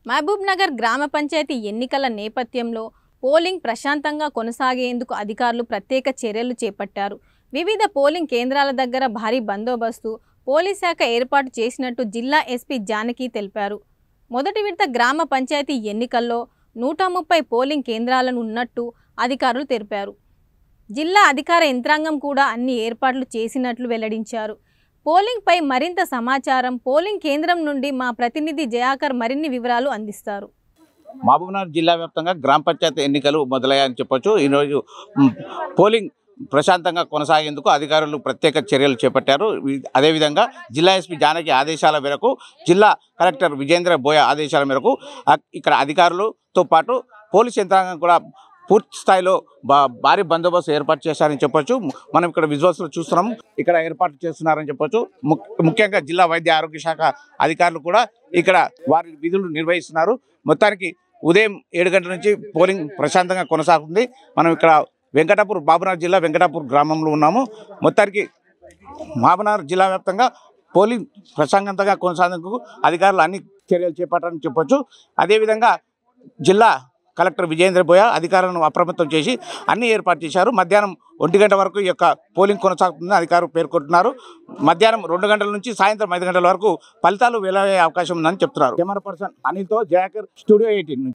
మహబూబ్ నగర్ గ్రామ పంచాయతీ ఎన్నికల నేపథ్యంలో పోలింగ్ ప్రశాంతంగా కొనసాగేందుకు అధికారులు ప్రత్యేక చర్యలు చేపట్టారు. వివిధ పోలింగ్ కేంద్రాల దగ్గర భారీ బందోబస్తు పోలీస్ శాఖ ఏర్పాటు చేసినట్టు జిల్లా ఎస్పీ జానకి తెలిపారు. మొదటి విడత గ్రామ పంచాయతీ ఎన్నికల్లో 130 పోలింగ్ కేంద్రాలను ఉన్నట్టు అధికారులు తెలిపారు. జిల్లా అధికార యంత్రాంగం కూడా అన్ని ఏర్పాట్లు చేసినట్లు వెల్లడించారు. పోలింగ్ పై మరింత సమాచారం పోలింగ్ కేంద్రం నుండి మా ప్రతినిధి జయాకర్ మరిన్ని వివరాలు అందిస్తారు. మహబూబ్నగర్ జిల్లా వ్యాప్తంగా గ్రామ పంచాయతీ ఎన్నికలు మొదలయ్యాయని చెప్పొచ్చు. ఈరోజు పోలింగ్ ప్రశాంతంగా కొనసాగేందుకు అధికారులు ప్రత్యేక చర్యలు చేపట్టారు. అదేవిధంగా జిల్లా ఎస్పీ జానకి ఆదేశాల మేరకు జిల్లా కలెక్టర్ విజేంద్ర బోయ ఆదేశాల మేరకు ఇక్కడ అధికారులతో పాటు పోలీస్ యంత్రాంగం కూడా పూర్తి స్థాయిలో భారీ బందోబస్తు ఏర్పాటు చేశారని చెప్పొచ్చు. మనం ఇక్కడ విజువల్స్లో చూస్తున్నాం, ఇక్కడ ఏర్పాటు చేస్తున్నారని చెప్పొచ్చు. ముఖ్యంగా జిల్లా వైద్య ఆరోగ్య శాఖ అధికారులు కూడా ఇక్కడ వారి విధులు నిర్వహిస్తున్నారు. మొత్తానికి ఉదయం 7 గంటల నుంచి పోలింగ్ ప్రశాంతంగా కొనసాగుతుంది. మనం ఇక్కడ మహబూబ్నగర్ జిల్లా వెంకటాపూర్ గ్రామంలో ఉన్నాము. మొత్తానికి మహబూబ్నగర్ జిల్లా వ్యాప్తంగా పోలింగ్ ప్రశాంతంగా కొనసాగేందుకు అధికారులు అన్ని చర్యలు చేపట్టారని చెప్పొచ్చు. అదేవిధంగా జిల్లా కలెక్టర్ విజేంద్ర బోయ అధికారులను అప్రమత్తం చేసి అన్ని ఏర్పాటు చేశారు. మధ్యాహ్నం 1 గంట వరకు ఈ యొక్క పోలింగ్ కొనసాగుతుందని అధికారులు పేర్కొంటున్నారు. మధ్యాహ్నం 2 గంటల నుంచి సాయంత్రం 5 గంటల వరకు ఫలితాలు వెలువడే అవకాశం ఉందని చెప్తున్నారు. కెమెరా పర్సన్ అనిల్తో జయాకర్, స్టూడియో 18.